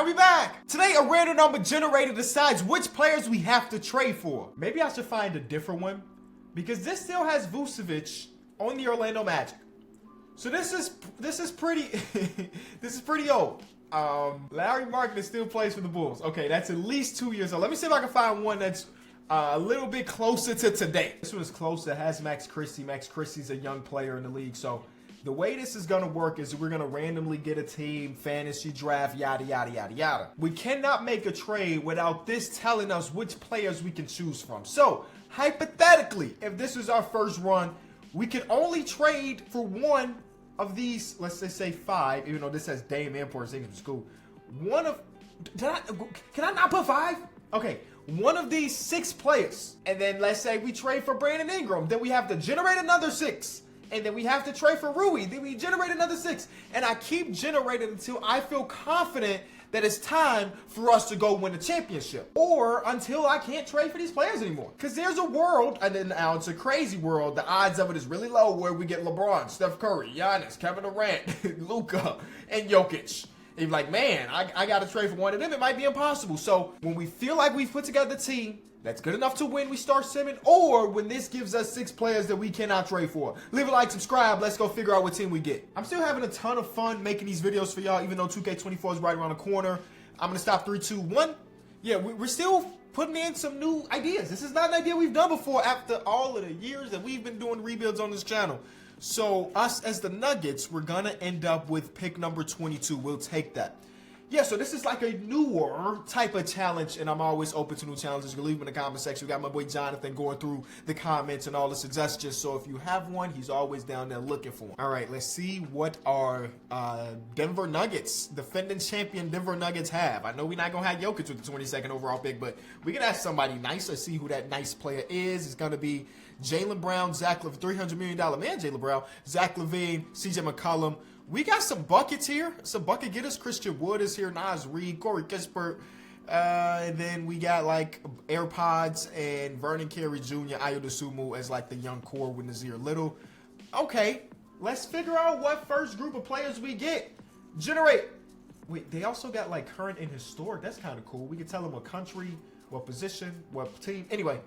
we back. Today, a random number generator decides which players we have to trade for. Maybe I should find a different one because this still has Vucevic on the Orlando Magic. So this is pretty this is pretty old. Larry Markkinen still plays for the Bulls. Okay, that's at least 2 years old. Let me see if I can find one that's a little bit closer to today. This one is closer. It has Max Christie. Max Christie's a young player in the league. So the way this is going to work is we're going to randomly get a team, fantasy draft, yada, yada, yada, yada. We cannot make a trade without this telling us which players we can choose from. So hypothetically, if this is our first run, we can only trade for one of these, let's just say 5, even though this says Dame and Porzingis in school. Can I not put 5? Okay, one of these 6 players. And then let's say we trade for Brandon Ingram. Then we have to generate another 6. And then we have to trade for Rui. Then we generate another 6. And I keep generating until I feel confident that it's time for us to go win a championship. Or until I can't trade for these players anymore. Because there's a world, and then now it's a crazy world. The odds of it is really low where we get LeBron, Steph Curry, Giannis, Kevin Durant, Luka, and Jokic. And you're like, man, I got to trade for one of them. It might be impossible. So when we feel like we've put together the team that's good enough to win, we start simming, or when this gives us 6 players that we cannot trade for. Leave a like, subscribe, let's go figure out what team we get. I'm still having a ton of fun making these videos for y'all, even though 2K24 is right around the corner. I'm gonna stop 3, 2, 1. Yeah, we're still putting in some new ideas. This is not an idea we've done before after all of the years that we've been doing rebuilds on this channel. So us as the Nuggets, we're gonna end up with pick number 22. We'll take that. Yeah, so this is like a newer type of challenge, and I'm always open to new challenges. You can leave them in the comment section. We got my boy Jonathan going through the comments and all the suggestions. So if you have one, he's always down there looking for them. All right, let's see what our Denver Nuggets, defending champion Denver Nuggets have. I know we're not going to have Jokic with the 22nd overall pick, but we can ask somebody nice. Let's see who that nice player is. It's going to be Jaylen Brown, Zach LaVine, $300 million man, Jaylen Brown, Zach LaVine, CJ McCollum. We got some buckets here. Some bucket getters. Christian Wood is here. Nas Reed, Corey Kispert. And then we got like AirPods and Vernon Carey Jr., Ayo Dosunmu as like the young core with Nazir Little. Okay, let's figure out what first group of players we get. Generate. Wait, they also got like current and historic. That's kind of cool. We can tell them what country, what position, what team. Anyway,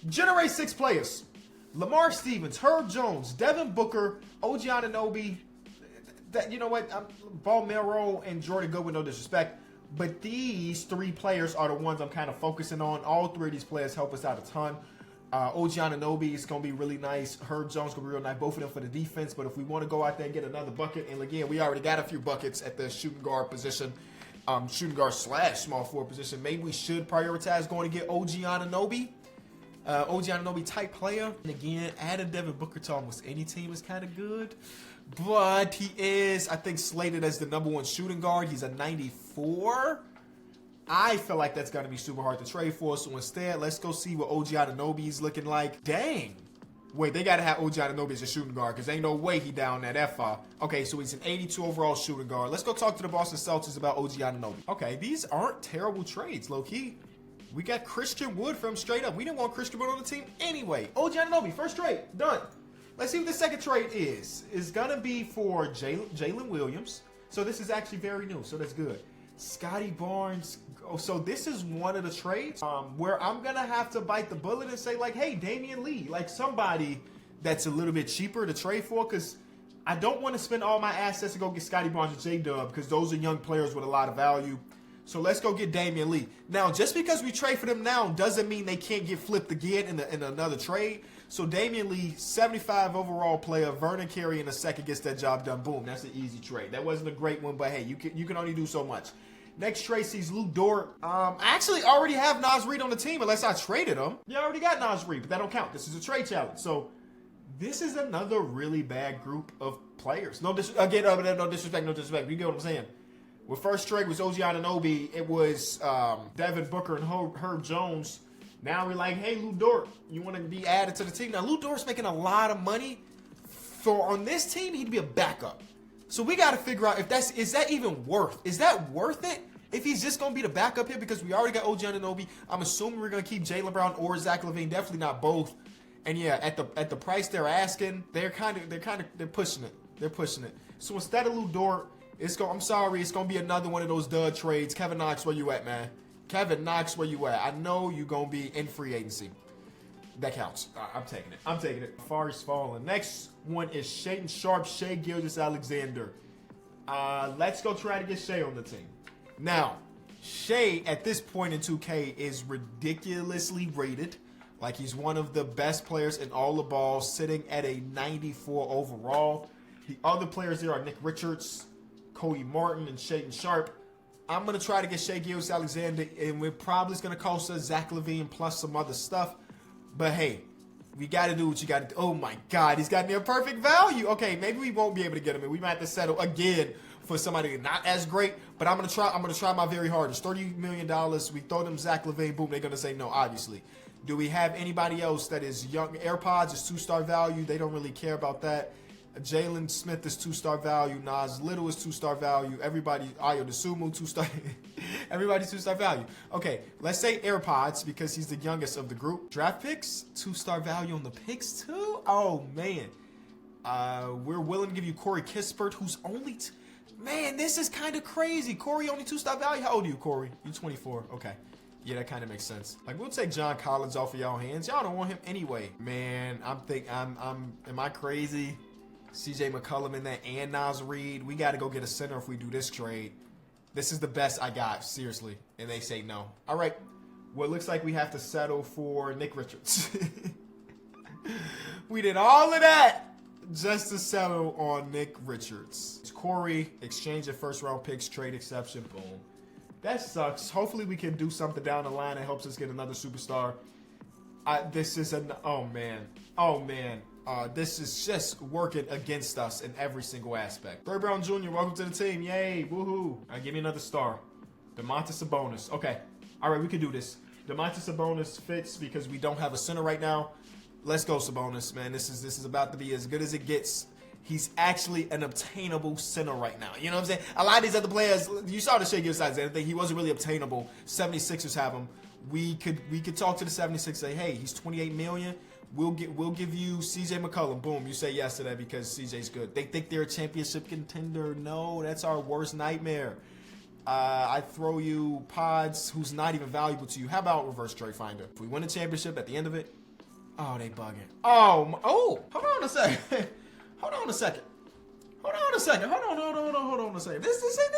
generate 6 players. Lamar Stevens, Herb Jones, Devin Booker, OG Anunoby. You know what? Ball Melrose and Jordan Goodwin, no disrespect. But these 3 players are the ones I'm kind of focusing on. All 3 of these players help us out a ton. OG Anunoby is going to be really nice. Herb Jones going to be real nice. Both of them for the defense. But if we want to go out there and get another bucket, and again, we already got a few buckets at the shooting guard position, shooting guard / small forward position, maybe we should prioritize going to get OG Anunoby. OG Anunoby type player. And again, adding Devin Booker to almost any team is kind of good. But he is, I think, slated as the #1 shooting guard. He's a 94. I feel like that's going to be super hard to trade for. So instead, let's go see what OG Anunoby is looking like. Dang. Wait, they got to have OG Anunoby as a shooting guard because ain't no way he down that F5. Okay, so he's an 82 overall shooting guard. Let's go talk to the Boston Celtics about OG Anunoby. Okay, these aren't terrible trades, low-key. We got Christian Wood from straight up. We didn't want Christian Wood on the team anyway. OG Anunoby, first trade, done. Let's see what the second trade is. It's going to be for Jalen Williams. So this is actually very new, so that's good. Scotty Barnes. Oh, so this is one of the trades where I'm going to have to bite the bullet and say, like, hey, Damian Lee, like somebody that's a little bit cheaper to trade for because I don't want to spend all my assets to go get Scotty Barnes and J-Dub because those are young players with a lot of value. So let's go get Damian Lee. Now, just because we trade for them now doesn't mean they can't get flipped again in another trade. So Damian Lee, 75 overall player, Vernon Carey in the second gets that job done. Boom, that's an easy trade. That wasn't a great one, but hey, you can only do so much. Next trade sees Lou Dort. I actually already have Nas Reed on the team unless I traded him. Yeah, I already got Nas Reed, but that don't count. This is a trade challenge. So this is another really bad group of players. No disrespect. You get what I'm saying? Well, first trade was OG Anunoby. It was Devin Booker and Herb Jones. Now we're like, hey, Lou Dort, you want to be added to the team? Now, Lou Dort's making a lot of money. On this team, he'd be a backup. So we got to figure out if is that even worth? Is that worth it? If he's just going to be the backup here because we already got OG Anunoby, I'm assuming we're going to keep Jaylen Brown or Zach LaVine. Definitely not both. And yeah, at the price they're asking, they're pushing it. They're pushing it. So instead of Lou Dort, I'm sorry, it's gonna be another one of those dud trades. Kevin Knox, where you at, man? Kevin Knox, where you at? I know you're gonna be in free agency. That counts. I'm taking it. I'm taking it. Fari's falling. Next one is Shaden Sharp, Shai Gilgeous-Alexander. Let's go try to get Shai on the team. Now, Shai at this point in 2K is ridiculously rated. Like he's one of the best players in all the ball, sitting at a 94 overall. The other players there are Nick Richards, Cody Martin, and Shaden Sharp. I'm going to try to get Shai Gilgeous-Alexander, and we're probably going to cost us Zach LaVine plus some other stuff. But hey, we got to do what you got to do. Oh my God, he's got near perfect value. Okay, maybe we won't be able to get him, and we might have to settle again for somebody not as great. But I'm gonna try my very hardest. $30 million. We throw them Zach LaVine, boom. They're gonna say no, obviously. Do we have anybody else that is young? AirPods is 2-star value. They don't really care about that. Jalen Smith is 2-star value. Nas Little is 2-star value. Everybody, Ayo Dosunmu, 2-star. Everybody's 2-star value. Okay, let's say AirPods because he's the youngest of the group. Draft picks, 2-star value on the picks too. Oh man, we're willing to give you Corey Kispert, who's only. Man, this is kind of crazy. Corey only 2-star value. How old are you, Corey? You 24. Okay. Yeah, that kind of makes sense. Like, we'll take John Collins off of y'all hands. Y'all don't want him anyway. Man, am I crazy? CJ McCollum in that and Nas Reed. We got to go get a center if we do this trade. This is the best I got, seriously. And they say no. All right. Well, it looks like we have to settle for Nick Richards. We did all of that just to settle on Nick Richards. It's Corey, exchange of first-round picks, trade exception, boom. That sucks. Hopefully we can do something down the line that helps us get another superstar. Oh man. This is just working against us in every single aspect. Trey Brown Jr., welcome to the team. Yay, woohoo. All right, give me another star. Domantas Sabonis. Okay. All right, we can do this. Domantas Sabonis fits because we don't have a center right now. Let's go, Sabonis, man. This is about to be as good as it gets. He's actually an obtainable center right now. You know what I'm saying? A lot of these other players, you saw the Shai Gilgeous-Alexander thing. He wasn't really obtainable. 76ers have him. We could talk to the 76ers, say, hey, he's $28 million. We'll give you CJ McCollum. Boom, you say yes to that because CJ's good. They think they're a championship contender. No, that's our worst nightmare. I throw you Pods, who's not even valuable to you. How about reverse trade finder? If we win a championship at the end of it, oh, they bugging. Oh, hold on a second. Hold on a second. Hold on a second. This isn't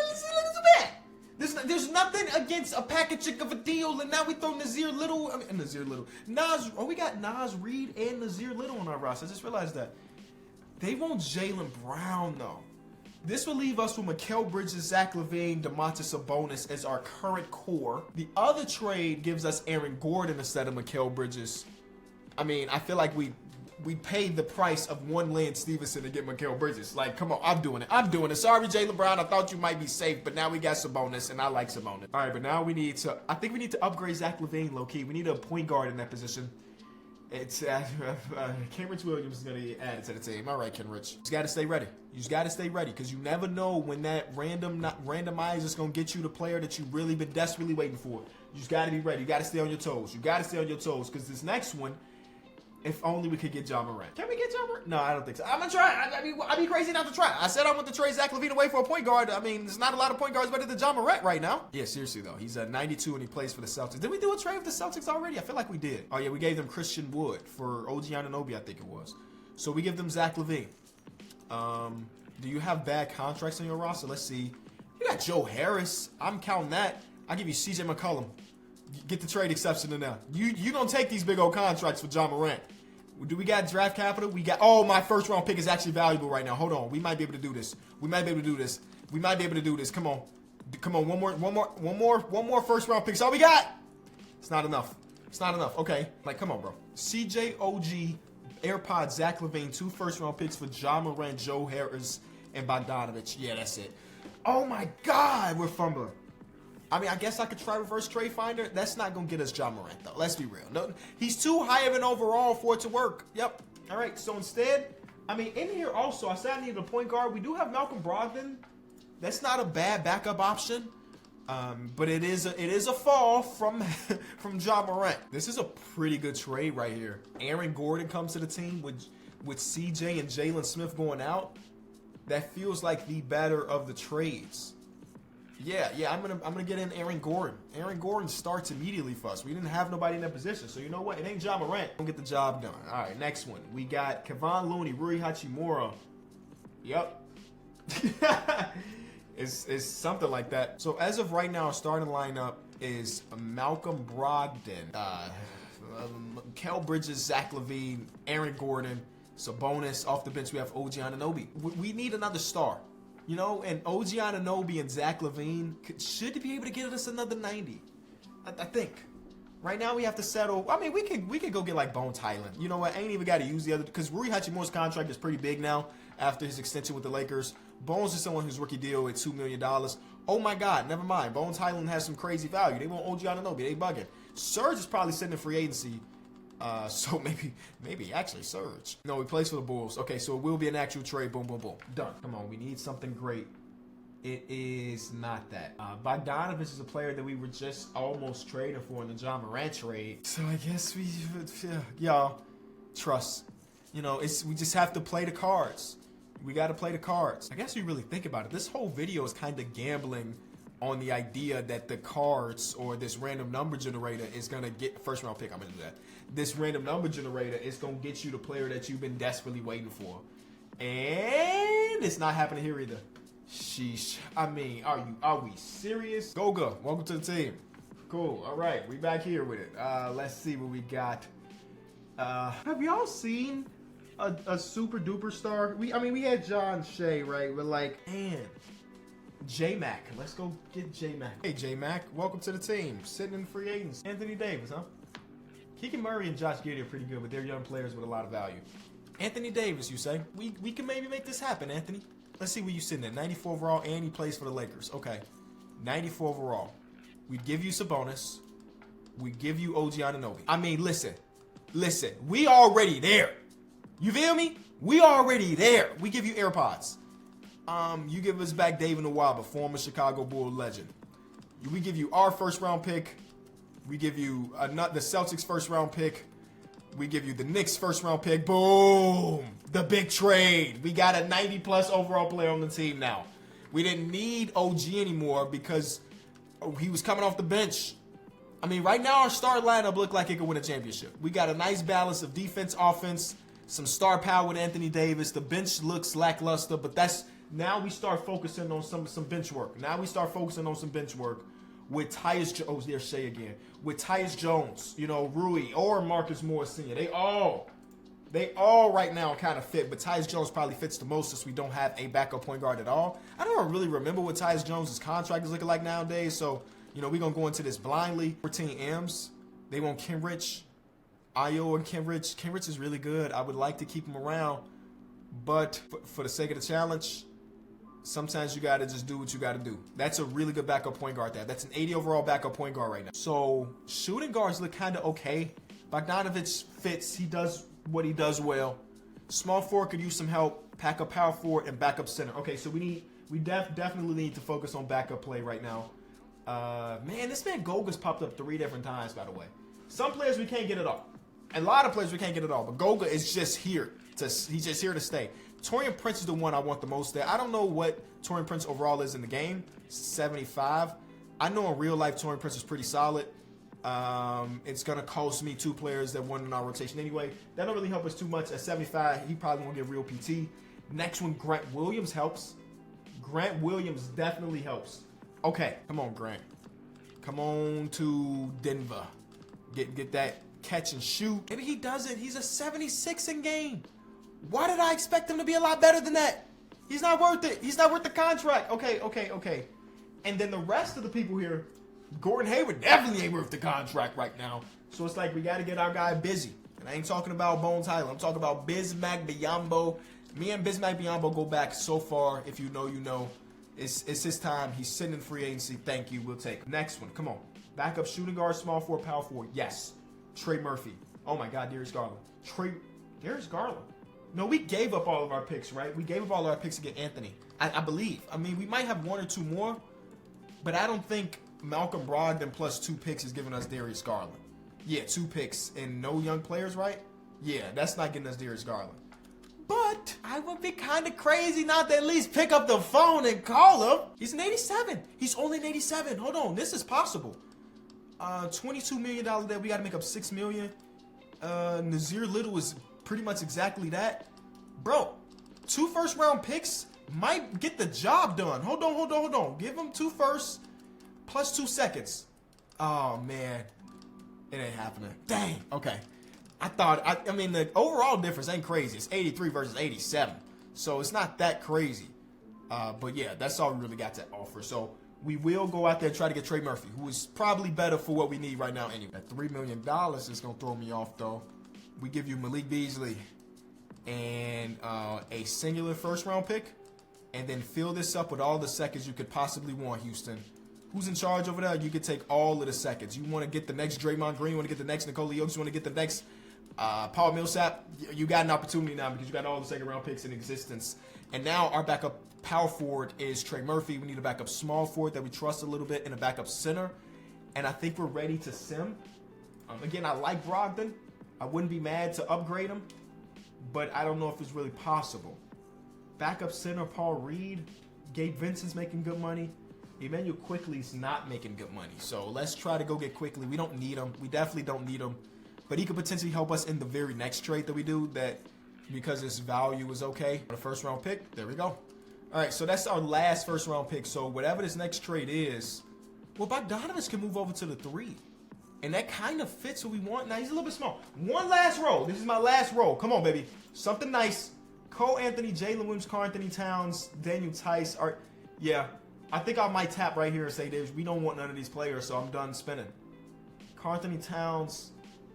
bad. There's nothing against a packaging of a deal, and now we throw Nazir Little. Nas. Oh, we got Nas Reed and Nazir Little on our roster. I just realized that. They want Jaylen Brown though. This will leave us with Mikal Bridges, Zach LaVine, Domantas Sabonis as our current core. The other trade gives us Aaron Gordon instead of Mikal Bridges. I mean, I feel like we paid the price of one Lance Stevenson to get Mikal Bridges. Like, come on, I'm doing it. Sorry, Jaylen Brown. I thought you might be safe, but now we got Sabonis, and I like Sabonis. All right, but now I think we need to upgrade Zach LaVine low-key. We need a point guard in that position. It's Kenrich Williams is going to get added to the team. All right, Kenrich. You just got to stay ready. Because you never know when that randomizer is going to get you the player that you've really been desperately waiting for. You just got to be ready. You got to stay on your toes. Because this next one, if only we could get Ja Morant. Can we get Ja Morant? No, I don't think so. I'm going to try. I'd be crazy not to try. I said I want to trade Zach LaVine away for a point guard. I mean, there's not a lot of point guards better than Ja Morant right now. Yeah, seriously, though. He's at 92 and he plays for the Celtics. Did we do a trade with the Celtics already? I feel like we did. Oh, yeah, we gave them Christian Wood for OG Anunoby, I think it was. So we give them Zach LaVine. Do you have bad contracts on your roster? Let's see. You got Joe Harris. I'm counting that. I'll give you CJ McCollum. Get the trade exception in there. You don't take these big old contracts for Ja Morant. Do we got draft capital? Oh, my first round pick is actually valuable right now. Hold on. We might be able to do this. Come on. One more first round picks. All we got. It's not enough. Okay. Like, come on, bro. CJ, OG, AirPods, Zach LaVine, 2 first round picks for Ja Morant, Joe Harris, and Bogdanovich. Yeah, that's it. Oh my God, we're fumbling. I mean, I guess I could try reverse trade finder. That's not going to get us Ja Morant, though. Let's be real. No, he's too high of an overall for it to work. Yep. All right, so instead, I mean, in here also, I said I needed a point guard. We do have Malcolm Brogdon. That's not a bad backup option. But it is a fall from Ja Morant. This is a pretty good trade right here. Aaron Gordon comes to the team with CJ and Jalen Smith going out. that feels like the better of the trades. Yeah, I'm gonna get in Aaron Gordon. Aaron Gordon starts immediately for us. We didn't have nobody in that position, so you know what? It ain't Ja Morant. Don't get the job done. All right, next one. We got Kevon Looney, Rui Hachimura. Yep. It's something like that. So as of right now, our starting lineup is Malcolm Brogdon, Kel Bridges, Zach LaVine, Aaron Gordon, Sabonis. Off the bench, we have OG Anunoby. We need another star. You know, and OG Anunoby and Zach LaVine should be able to get us another 90. I think. Right now we have to settle. I mean, we could go get like Bones Highland. You know what? I ain't even got to use the other, because Rui Hachimura's contract is pretty big now after his extension with the Lakers. Bones is someone whose rookie deal at $2 million. Oh my God, never mind. Bones Highland has some crazy value. They want OG Anunoby. They bugging. Serge is probably sitting in free agency. So maybe actually Serge. No, he plays for the Bulls. Okay, so it will be an actual trade. Boom, boom, boom. Done. Come on, we need something great. It is not that. Bogdanovich is a player that we were just almost trading for in the Ja Morant trade. So I guess y'all, trust. You know, we just have to play the cards. We got to play the cards. I guess we really think about it. This whole video is kind of gambling on the idea that the cards or this random number generator is going to get first round pick. I'm going to do that. This random number generator is going to get you the player that you've been desperately waiting for. And it's not happening here either. Sheesh. I mean, are we serious? Goga, welcome to the team. Cool. All right. We back here with it. Let's see what we got. Have y'all seen a super duper star? We had John Shea, right? But like, man. J-Mac. Let's go get J-Mac. Hey, J-Mac. Welcome to the team. Sitting in free agents. Anthony Davis, huh? Keegan Murray and Josh Giddey are pretty good, but they're young players with a lot of value. Anthony Davis, you say? We can maybe make this happen, Anthony. Let's see where you sitting at. 94 overall, and he plays for the Lakers. Okay. 94 overall. We'd give you Sabonis. We'd give you OG Anunoby. I mean, listen. We already there. You feel me? We already there. We give you AirPods. You give us back David Nwaba, former Chicago Bull legend. We give you our first round pick. We give you the Celtics first round pick. We give you the Knicks first round pick. Boom! The big trade. We got a 90 plus overall player on the team now. We didn't need OG anymore because he was coming off the bench. I mean, right now our star lineup looked like it could win a championship. We got a nice balance of defense, offense, some star power with Anthony Davis. The bench looks lackluster, but now we start focusing on some bench work. Now we start focusing on some bench work with Tyus Jones. Oh, there's Shea again. With Tyus Jones, you know, Rui or Marcus Morris Sr. They all right now kind of fit, but Tyus Jones probably fits the most since we don't have a backup point guard at all. I don't really remember what Tyus Jones' contract is looking like nowadays, so, you know, we're going to go into this blindly. 14 M's. They want Kenrich, Ayo and Kenrich. Kenrich is really good. I would like to keep him around, but for the sake of the challenge, sometimes you got to just do what you got to do. That's a really good backup point guard there. That's an 80 overall backup point guard right now. So shooting guards look kind of okay. Bogdanovich fits. He does what he does well. Small forward could use some help. Backup power forward and backup center. Okay, so we definitely need to focus on backup play right now. Man, this man Goga's popped up 3 different times, by the way. Some players we can't get it all. A lot of players we can't get it all. But Goga is just here. He's just here to stay. Torian Prince is the one I want the most there. I don't know what Torian Prince overall is in the game. 75. I know in real life Torian Prince is pretty solid. It's going to cost me 2 players that won in our rotation anyway. That don't really help us too much. At 75, he probably won't get real PT. Next one, Grant Williams helps. Grant Williams definitely helps. Okay, come on, Grant. Come on to Denver. Get that catch and shoot. Maybe he doesn't. He's a 76 in game. Why did I expect him to be a lot better than that? He's not worth it. He's not worth the contract. Okay. And then the rest of the people here, Gordon Hayward definitely ain't worth the contract right now. So it's like we got to get our guy busy. And I ain't talking about Bones Highland. I'm talking about Bismack Biyombo. Me and Bismack Biyombo go back so far. If you know, you know. It's his time. He's sitting in free agency. Thank you. We'll take him. Next one. Come on. Backup shooting guard, small forward, power forward. Yes. Trey Murphy. Oh, my God. Darius Garland. Darius Garland. No, we gave up all of our picks, right? We gave up all of our picks to get Anthony. I believe. I mean, we might have 1 or 2 more, but I don't think Malcolm Brogdon plus 2 picks is giving us Darius Garland. Yeah, 2 picks and no young players, right? Yeah, that's not getting us Darius Garland. But I would be kind of crazy not to at least pick up the phone and call him. He's an 87. He's only an 87. Hold on, this is possible. $22 million there. We got to make up $6 million. Nazir Little is pretty much exactly that. Bro, 2 first-round picks might get the job done. Hold on. Give him 2 firsts plus 2 seconds. Oh, man. It ain't happening. Dang. Okay. I mean, the overall difference ain't crazy. It's 83 versus 87. So it's not that crazy. But yeah, that's all we really got to offer. So we will go out there and try to get Trey Murphy, who is probably better for what we need right now anyway. That $3 million is going to throw me off, though. We give you Malik Beasley and a singular first-round pick, and then fill this up with all the seconds you could possibly want, Houston. Who's in charge over there? You could take all of the seconds. You want to get the next Draymond Green, you want to get the next Nikola Jokic, you want to get the next Paul Millsap. You got an opportunity now because you got all the second-round picks in existence. And now our backup power forward is Trey Murphy. We need a backup small forward that we trust a little bit and a backup center. And I think we're ready to sim. Again, I like Brogdon. I wouldn't be mad to upgrade him, but I don't know if it's really possible. Backup center, Paul Reed. Gabe Vincent's making good money. Emmanuel Quickly's not making good money. So let's try to go get Quickly. We don't need him. We definitely don't need him. But he could potentially help us in the very next trade that we do, that because his value is okay. The first round pick, there we go. All right, so that's our last first round pick. So whatever this next trade is, well, Bogdanovich can move over to the 3. And that kind of fits what we want. Now, he's a little bit small. One last roll. This is my last roll. Come on, baby. Something nice. Cole Anthony, Jalen Williams, Karl Anthony Towns, Daniel Tice. Yeah, I think I might tap right here and say, Dave, we don't want none of these players, so I'm done spinning. Karl Anthony Towns,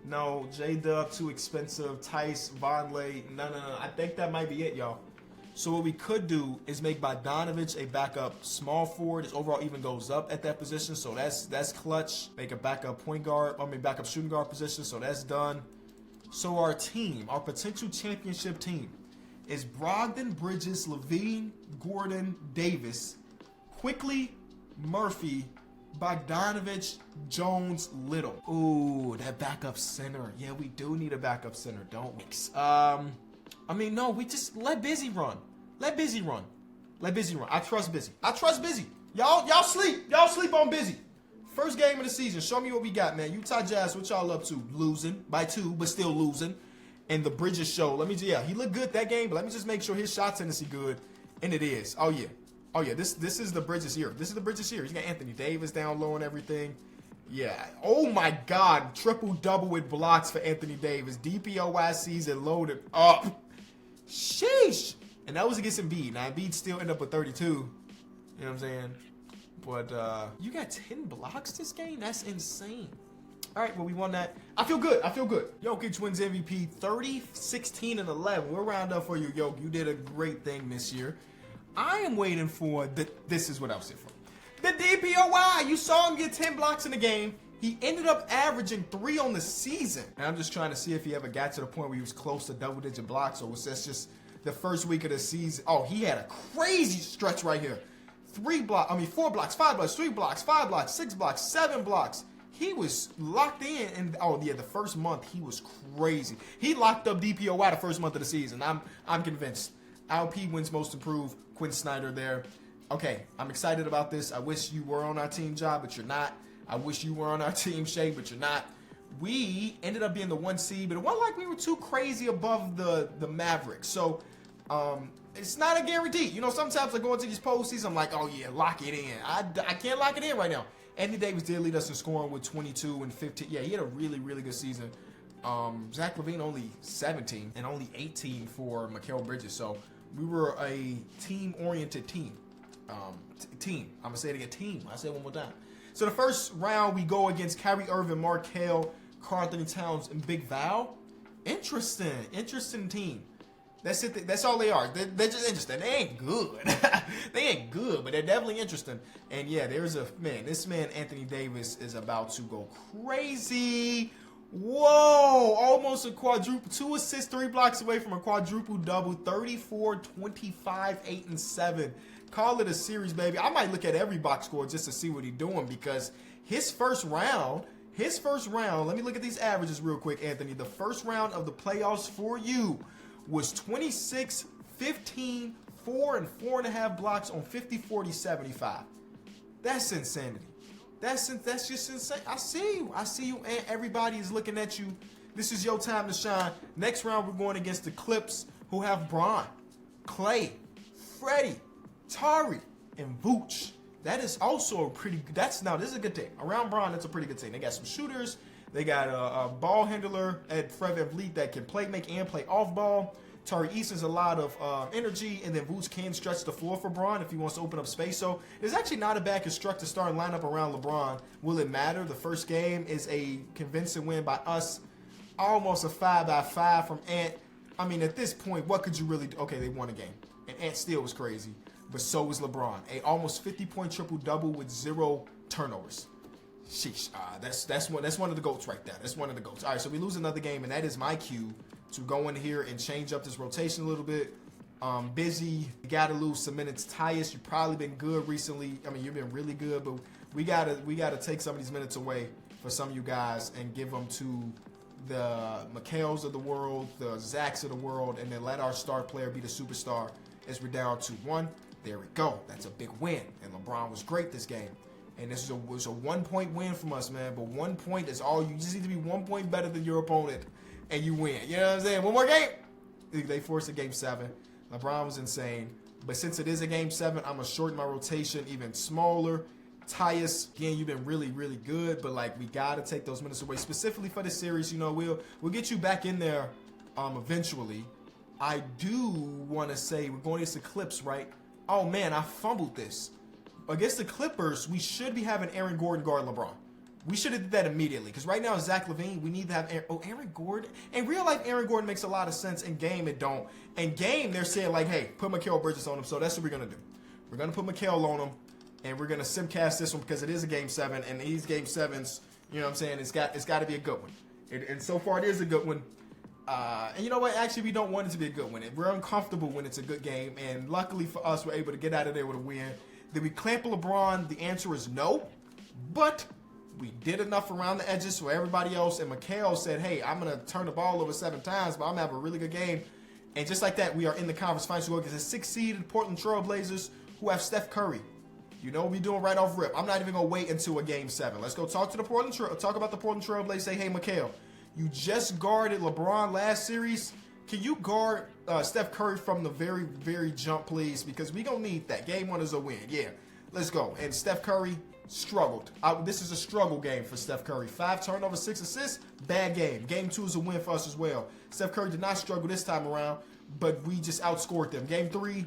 no. J-Dub, too expensive. Tice, Vonleh, no. I think that might be it, y'all. So what we could do is make Bogdanovich a backup small forward. His overall even goes up at that position, so that's clutch. Make a backup point guard, backup shooting guard position, so that's done. So our team, our potential championship team, is Brogdon, Bridges, Levine, Gordon, Davis, Quickly, Murphy, Bogdanovich, Jones, Little. Ooh, that backup center. Yeah, we do need a backup center, don't we? No, we just let Busy run. Let Busy run. I trust Busy. Y'all sleep on Busy. First game of the season. Show me what we got, man. Utah Jazz, what y'all up to? Losing by 2, but still losing. And the Bridges show. He looked good that game, but let me just make sure his shot tendency good. And it is. Oh yeah. This is the Bridges here. He's got Anthony Davis down low and everything. Yeah. Oh my God. Triple-double with blocks for Anthony Davis. DPOY season loaded up. Sheesh. And that was against Embiid. Now, Embiid still ended up with 32. You know what I'm saying? But you got 10 blocks this game? That's insane. All right, well, we won that. I feel good. Jokic wins MVP 30, 16, and 11. We'll round up for you, Jokic. You did a great thing this year. I am waiting for this is what I was here for. The DPOY. You saw him get 10 blocks in the game. He ended up averaging 3 on the season. And I'm just trying to see if he ever got to the point where he was close to double-digit blocks, or was that just the first week of the season? Oh, he had a crazy stretch right here. 4 blocks, 5 blocks, 3 blocks, 5 blocks, 6 blocks, 7 blocks. He was locked in, and the first month he was crazy. He locked up DPOY the first month of the season. I'm convinced. LP wins most improved. Quinn Snyder there. Okay, I'm excited about this. I wish you were on our team, Job, but you're not. I wish you were on our team, Shay, but you're not. We ended up being the 1 seed, but it wasn't like we were too crazy above the Mavericks. So it's not a guarantee. Sometimes I go into these postseasons, I'm like, oh yeah, lock it in. I can't lock it in right now. Anthony Davis did lead us in scoring with 22 and 15. Yeah, he had a really, really good season. Zach LaVine only 17 and only 18 for Mikal Bridges. So we were a team-oriented team. I'm going to say it again, team. I'll say it one more time. So the first round, we go against Kyrie Irving, Mark Hale, Karl Anthony Towns, and Big Val. Interesting team. That's it. That's all they are. They're just interesting. They ain't good. But they're definitely interesting. And yeah, this man, Anthony Davis, is about to go crazy. Whoa, almost a quadruple. 2 assists, 3 blocks away from a quadruple double. 34, 25, 8, and 7. Call it a series, baby. I might look at every box score just to see what he's doing, because his first round, let me look at these averages real quick, Anthony. The first round of the playoffs for you was 26, 15, 4, and 4.5 blocks on 50, 40, 75. That's insanity. That's just insane. I see you, and everybody is looking at you. This is your time to shine. Next round, we're going against the Clips, who have Bron, Clay, Freddie, Tari, and Vooch. That is also a pretty. This is a good team. Around Bron, that's a pretty good team. They got some shooters. They got a ball handler at Fred VanVleet that can play make and play off ball. Tari Easton's a lot of energy, and then Vooch can stretch the floor for Bron if he wants to open up space. So it's actually not a bad constructed starting lineup around LeBron. Will it matter? The first game is a convincing win by us. Almost a 5-by-5 from Ant. I mean, at this point, what could you really do? Okay, they won a game. And Ant still was crazy. But so was LeBron. A almost 50-point triple-double with 0 turnovers. Sheesh. That's one of the GOATs right there. That's one of the GOATs. All right, so we lose another game, and that is my cue to go in here and change up this rotation a little bit. Busy. You got to lose some minutes. Tyus, you've probably been good recently. I mean, you've been really good, but we gotta take some of these minutes away for some of you guys and give them to the Mikhails of the world, the Zachs of the world, and then let our star player be the superstar as we're down 2-1. There we go. That's a big win. And LeBron was great this game. And this was a 1-point win from us, man. But 1 point is all. You just need to be 1 point better than your opponent, and you win. You know what I'm saying? One more game. They forced a game 7. LeBron was insane. But since it is a game 7, I'm going to shorten my rotation even smaller. Tyus, again, you've been really, really good. But, like, we got to take those minutes away. Specifically for this series, you know, we'll get you back in there eventually. I do want to say we're going against the Clips, right? Oh, man, I fumbled this. Against the Clippers, we should be having Aaron Gordon guard LeBron. We should have did that immediately. Because right now, Zach LaVine, we need to have Aaron Gordon. In real life, Aaron Gordon makes a lot of sense. In game, it don't. In game, they're saying, like, hey, put Mikal Bridges on him. So that's what we're going to do. We're going to put Mikal on him. And we're going to simcast this one because it is a game 7. And these game 7s, you know what I'm saying, it's got to be a good one. And so far, it is a good one. And you know what? Actually, we don't want it to be a good one. We're uncomfortable when it's a good game. And luckily for us, we're able to get out of there with a win. Did we clamp LeBron? The answer is no. But we did enough around the edges so everybody else. And Mikal said, hey, I'm going to turn the ball over 7 times, but I'm going to have a really good game. And just like that, we are in the conference finals. We go against the 6th-seeded Portland Trail Blazers who have Steph Curry. You know what we're doing right off rip. I'm not even going to wait until a game 7. Let's go talk to the talk about the Portland Trail Blazers. Say, hey, Mikal, you just guarded LeBron last series. Can you guard Steph Curry from the very, very jump, please? Because we going to need that. Game 1 is a win. Yeah, let's go. And Steph Curry struggled. This is a struggle game for Steph Curry. 5 turnovers, 6 assists, bad game. Game 2 is a win for us as well. Steph Curry did not struggle this time around, but we just outscored them. Game 3,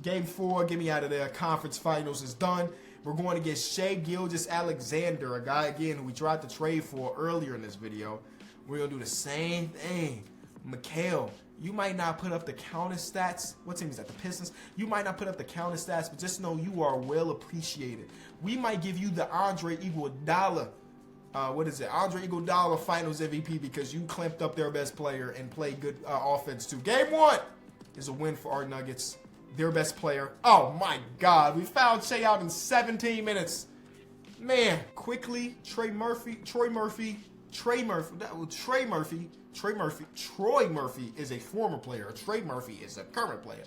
Game 4, get me out of there. Conference finals is done. We're going to get Shai Gilgeous-Alexander, a guy, again, who we tried to trade for earlier in this video. We're going to do the same thing. Mikal, you might not put up the counter stats. What team is that? The Pistons? You might not put up the counter stats, but just know you are well appreciated. We might give you the Andre Iguodala, Andre Iguodala Finals MVP because you clamped up their best player and played good offense too. Game 1 is a win for our Nuggets. Their best player. Oh my God, we fouled Shai out in 17 minutes. Man, quickly, Troy Murphy is a former player. Trey Murphy is a current player.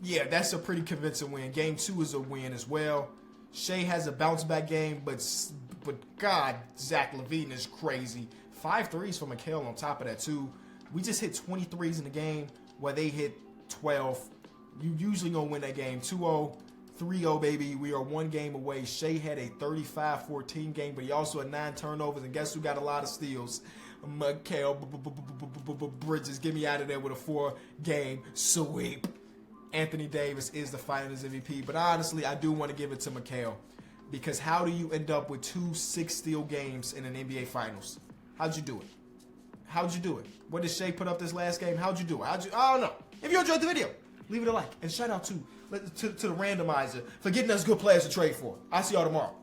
Yeah, that's a pretty convincing win. Game 2 is a win as well. Shai has a bounce back game, but God, Zach LaVine is crazy. 5 threes from Mikal on top of that too. We just hit 20 threes in the game where they hit 12. You usually gonna win that game 2-0. 3-0, baby. We are 1 game away. Shai had a 35-14 game, but he also had 9 turnovers. And guess who got a lot of steals? Mikal Bridges. Get me out of there with a 4-game sweep. Anthony Davis is the Finals MVP. But honestly, I do want to give it to Mikal. Because how do you end up with 2 6-steal games in an NBA Finals? How'd you do it? How'd you do it? What did Shai put up this last game? How'd you do it? I don't know. If you enjoyed the video, leave it a like. And shout out to the Randomizer for getting us good players to trade for. I'll see y'all tomorrow.